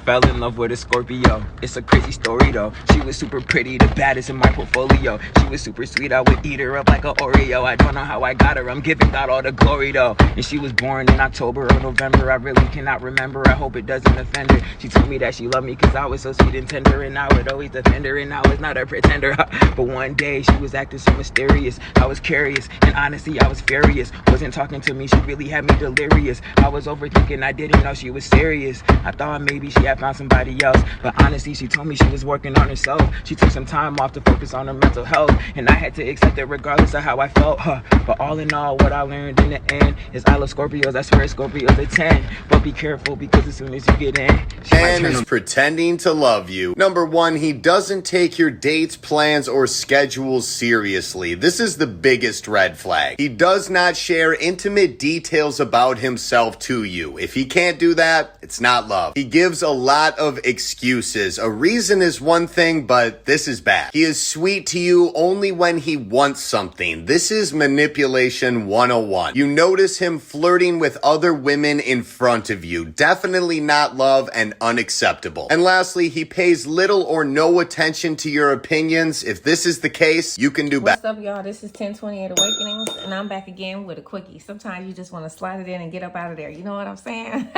fell in love with a Scorpio. It's a crazy story though. She was super pretty, the baddest in my portfolio. She was super sweet, I would eat her up like an Oreo. I don't know how I got her, I'm giving God all the glory though. And she was born in October or November, I really cannot remember. I hope it doesn't offend her. She told me that she loved me cause I was so sweet and tender, and I would always defend her, and I was not a pretender. But one day she was acting so mysterious. I was curious, and honestly I was furious. Wasn't talking to me, she really had me delirious. I was overthinking, I didn't know she was serious. I thought maybe she had found somebody else, but honestly she told me she was working on herself. She took some time off to focus on her mental health, and I had to accept it regardless of how I felt. But all in all, what I learned in the end is I love Scorpios. I swear Scorpios a 10. But be careful, because as soon as you get in, and is pretending to love you. Number 1, he doesn't take your dates, plans, or schedules seriously. This is the biggest red flag. He does not share intimate details about himself to you. If he can't do that, it's not love. He gives a lot of excuses. A reason is one thing, but this is bad. He is sweet to you only when he wants something. This is manipulation 101. You notice him flirting with other women in front of you. Definitely not love and unacceptable. And lastly, he pays little or no attention to your opinions. If this is the case, you can do better. What's up, y'all? This is 1028 Awakenings, and I'm back again with a quickie. Sometimes you just want to slide it in and get up out of there. You know what I'm saying?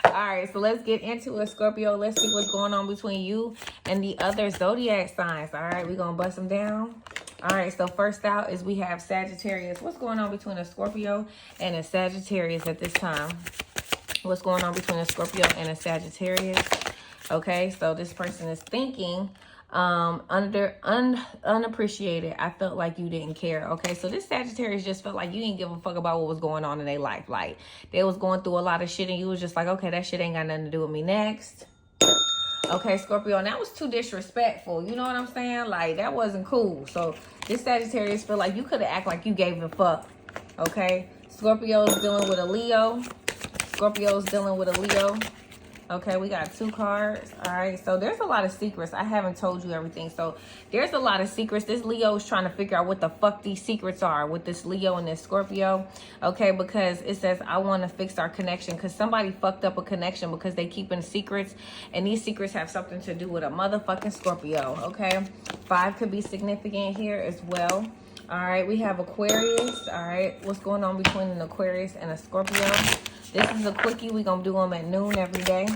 All right, so let's get into it, Scorpio. Let's see what's going on between you and the other zodiac signs. All right, we're going to bust them down. All right, so first out is we have Sagittarius. What's going on between a Scorpio and a Sagittarius at this time? What's going on between a Scorpio and a Sagittarius? Okay, so this person is thinking unappreciated. I felt like you didn't care. Okay, so this Sagittarius just felt like you didn't give a fuck about what was going on in their life. Like they was going through a lot of shit and you was just like, okay, that shit ain't got nothing to do with me. Next. Okay, Scorpio, and that was too disrespectful. You know what I'm saying? Like, that wasn't cool. So this Sagittarius feel like you could have acted like you gave a fuck. Okay, Scorpio's dealing with a Leo. Scorpio's dealing with a Leo. Okay, we got 2 cards. All right, so there's a lot of secrets. I haven't told you everything. So there's a lot of secrets. This Leo is trying to figure out what the fuck these secrets are with this Leo and this Scorpio. Okay, because it says, I want to fix our connection, because somebody fucked up a connection because they keeping secrets, and these secrets have something to do with a motherfucking Scorpio. Okay, 5 could be significant here as well. All right, we have Aquarius. All right, what's going on between an Aquarius and a Scorpio? This is a quickie. We're going to do them at noon every day.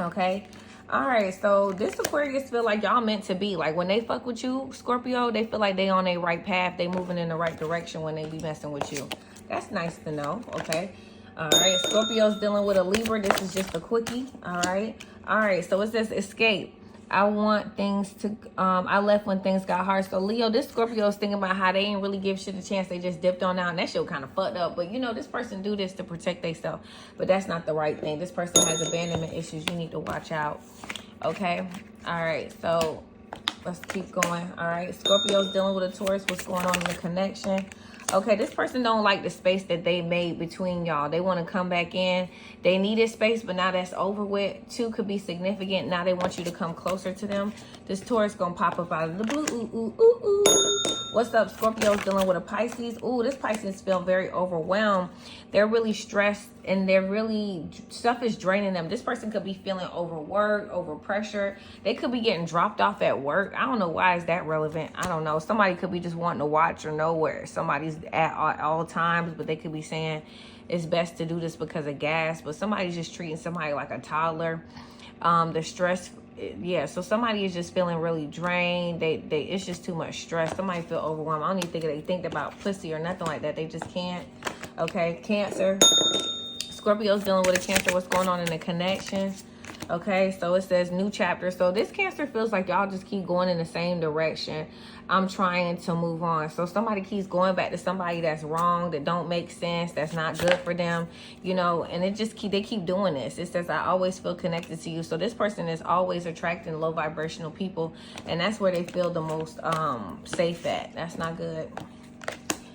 Okay. All right. So this Aquarius feel like y'all meant to be. Like when they fuck with you, Scorpio, they feel like they on their right path. They moving in the right direction when they be messing with you. That's nice to know. Okay. All right. Scorpio's dealing with a Libra. This is just a quickie. All right. All right. So it says escape. I want things to, I left when things got hard. So Leo, this Scorpio is thinking about how they ain't really give shit a chance. They just dipped on out, and that shit kind of fucked up. But you know, this person do this to protect themselves, but that's not the right thing. This person has abandonment issues. You need to watch out. Okay. All right. So let's keep going. All right. Scorpio's dealing with a Taurus. What's going on in the connection? Okay, this person don't like the space that they made between y'all. They want to come back in. They needed space, but now that's over with. 2 could be significant. Now they want you to come closer to them. This Taurus gonna pop up out of the blue. Ooh, ooh, ooh, ooh. What's up? Scorpio's dealing with a Pisces. Ooh, this Pisces feel very overwhelmed. They're really stressed, and they're really, stuff is draining them. This person could be feeling overworked, overpressured. They could be getting dropped off at work. I don't know why is that relevant. I don't know. Somebody could be just wanting to watch or know where somebody's at all times, but they could be saying it's best to do this because of gas. But somebody's just treating somebody like a toddler. The stress, yeah, so somebody is just feeling really drained. It's just too much stress. Somebody feel overwhelmed. I don't even think they think about pussy or nothing like that. They just can't. Okay, Cancer. Scorpio's dealing with a Cancer. What's going on in the connection? Okay, so it says new chapter. So this Cancer feels like y'all just keep going in the same direction. I'm trying to move on. So somebody keeps going back to somebody that's wrong, that don't make sense, that's not good for them, you know, and they keep doing this. It says, I always feel connected to you. So this person is always attracting low vibrational people, and that's where they feel the most safe at. That's not good.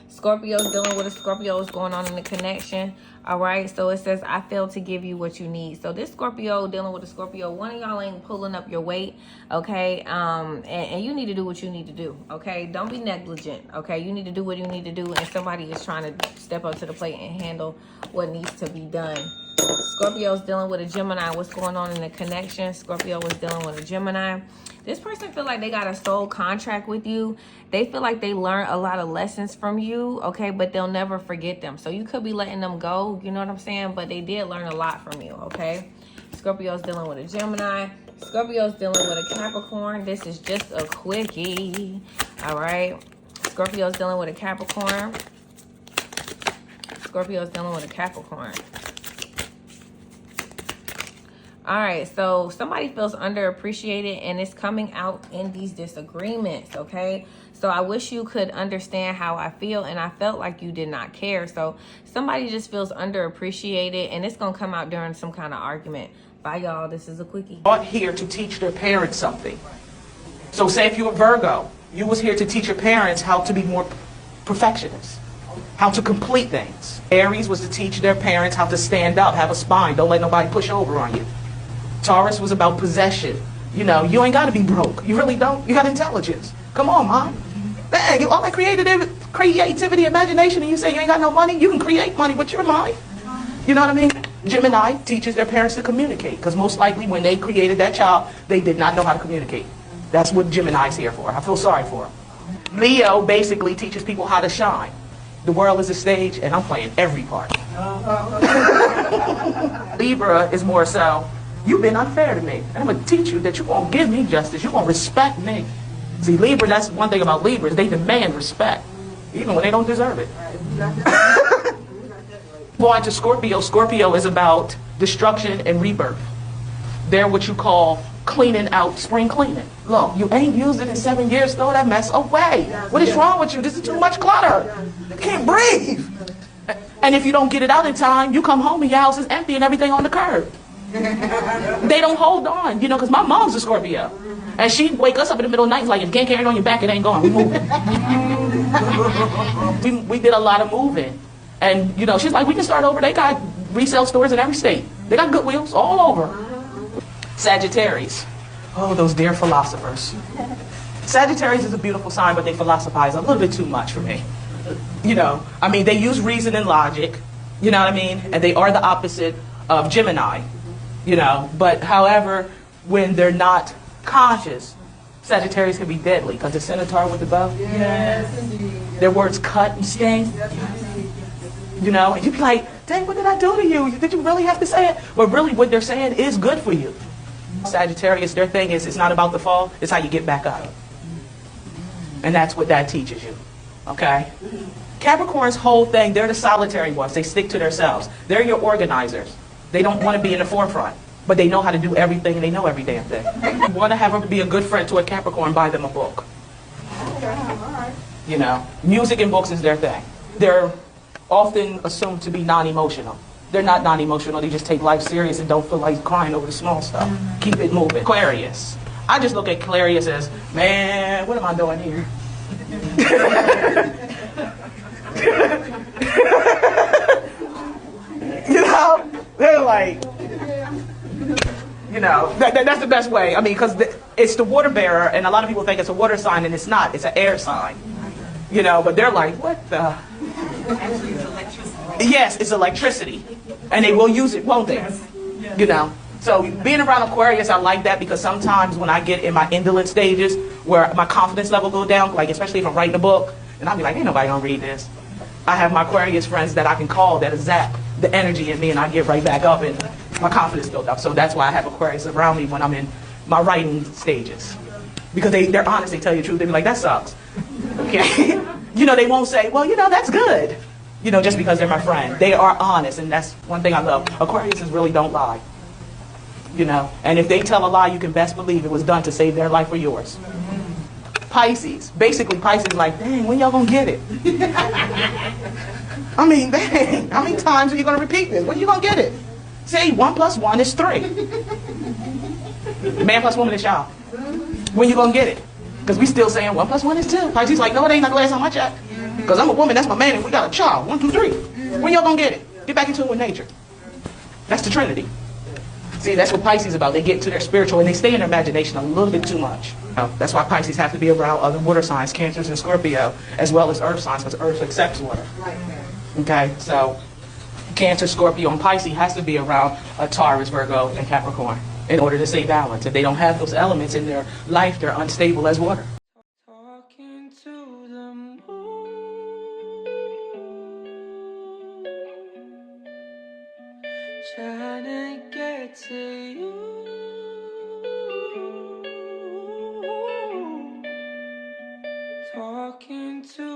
Scorpio's dealing with a Scorpio. Is going on in the connection. All right, so it says, I failed to give you what you need. So this Scorpio dealing with a Scorpio, one of y'all ain't pulling up your weight, okay? And you need to do what you need to do, okay? Don't be negligent, okay? You need to do what you need to do, and somebody is trying to step up to the plate and handle what needs to be done. Scorpio's dealing with a Gemini. What's going on in the connection? Scorpio was dealing with a Gemini. This person feel like they got a soul contract with you. They feel like they learned a lot of lessons from you, okay? But they'll never forget them. So you could be letting them go, you know what I'm saying? But they did learn a lot from you, okay? Scorpio's dealing with a Gemini. Scorpio's dealing with a Capricorn. This is just a quickie, all right? Scorpio's dealing with a Capricorn. Scorpio's dealing with a Capricorn. All right, so somebody feels underappreciated and it's coming out in these disagreements, okay? So I wish you could understand how I feel, and I felt like you did not care. So somebody just feels underappreciated and it's gonna come out during some kind of argument. Bye, y'all. This is a quickie. Brought here to teach their parents something. So say if you're a Virgo, you was here to teach your parents how to be more perfectionists, how to complete things. Aries was to teach their parents how to stand up, have a spine, don't let nobody push over on you. Taurus was about possession. You know, you ain't got to be broke. You really don't. You got intelligence. Come on, Mom. Dang, all that creativity, imagination, and you say you ain't got no money, you can create money with your mind. You know what I mean? Gemini teaches their parents to communicate, because most likely when they created that child, they did not know how to communicate. That's what Gemini's here for. I feel sorry for them. Leo basically teaches people how to shine. The world is a stage, and I'm playing every part. Libra is more so, you've been unfair to me. And I'm going to teach you that you won't give me justice. You won't respect me. See, Libra, that's one thing about Libras. They demand respect, even when they don't deserve it. Going to Scorpio. Scorpio is about destruction and rebirth. They're what you call cleaning out, spring cleaning. Look, you ain't used it in 7 years. Throw that mess away. What is wrong with you? This is too much clutter. You can't breathe. And if you don't get it out in time, you come home and your house is empty and everything on the curb. They don't hold on, you know, because my mom's a Scorpio. And she'd wake us up in the middle of the night, like, if you can't carry it on your back, it ain't going. We moving. we did a lot of moving. And, you know, she's like, we can start over. They got resale stores in every state. They got Goodwills all over. Sagittarius. Oh, those dear philosophers. Sagittarius is a beautiful sign, but they philosophize a little bit too much for me. You know, I mean, they use reason and logic, you know what I mean? And they are the opposite of Gemini, you know. But, however, when they're not conscious, Sagittarius can be deadly, because the centaur with the bow. Yes, indeed. Their words cut and sting. You know, and you'd be like, dang, what did I do to you? Did you really have to say it? But really what they're saying is good for you. Sagittarius, their thing is, it's not about the fall, it's how you get back up. And that's what that teaches you, okay? Capricorn's whole thing, they're the solitary ones. They stick to themselves. They're your organizers. They don't want to be in the forefront, but they know how to do everything, and they know every damn thing. You want to be a good friend to a Capricorn, buy them a book. You know, music and books is their thing. They're often assumed to be non-emotional. They're not non-emotional. They just take life serious and don't feel like crying over the small stuff. Keep it moving. Aquarius. I just look at Aquarius as, man, what am I doing here? You know, they're like, you know, that's the best way. I mean, because it's the water bearer, and a lot of people think it's a water sign, and it's not. It's an air sign. You know, but they're like, what the? Actually, it's electricity. Yes, it's electricity. And they will use it, won't they? You know. So being around Aquarius, I like that, because sometimes when I get in my indolent stages where my confidence level go down, like especially if I'm writing a book, and I'll be like, ain't nobody gonna read this. I have my Aquarius friends that I can call that'll zap the energy in me, and I get right back up and my confidence built up. So that's why I have Aquarius around me when I'm in my writing stages. Because they're honest, they tell you the truth. They be like, that sucks. Okay? You know, they won't say, well, you know, that's good. You know, just because they're my friend. They are honest, and that's one thing I love. Aquariuses really don't lie. You know, and if they tell a lie, you can best believe it was done to save their life or yours. Pisces. Basically, Pisces is like, dang, when y'all gonna get it? I mean, dang, how many times are you gonna repeat this? When you gonna get it? Say 1 + 1 is 3. Man plus woman is y'all. When you gonna get it? Because we still saying 1 + 1 is 2. Pisces like, no, it ain't not the last time I checked. Because I'm a woman, that's my man, and we got a child. 1, 2, 3. When y'all gonna get it? Get back in tune with nature. That's the Trinity. See, that's what Pisces is about. They get into their spiritual, and they stay in their imagination a little bit too much. That's why Pisces have to be around other water signs, Cancers and Scorpio, as well as earth signs, because earth accepts water. Okay, so Cancer, Scorpio, and Pisces has to be around a Taurus, Virgo, and Capricorn in order to stay balanced. If they don't have those elements in their life, they're unstable as water. Talking to the moon, trying to get to you. Talking to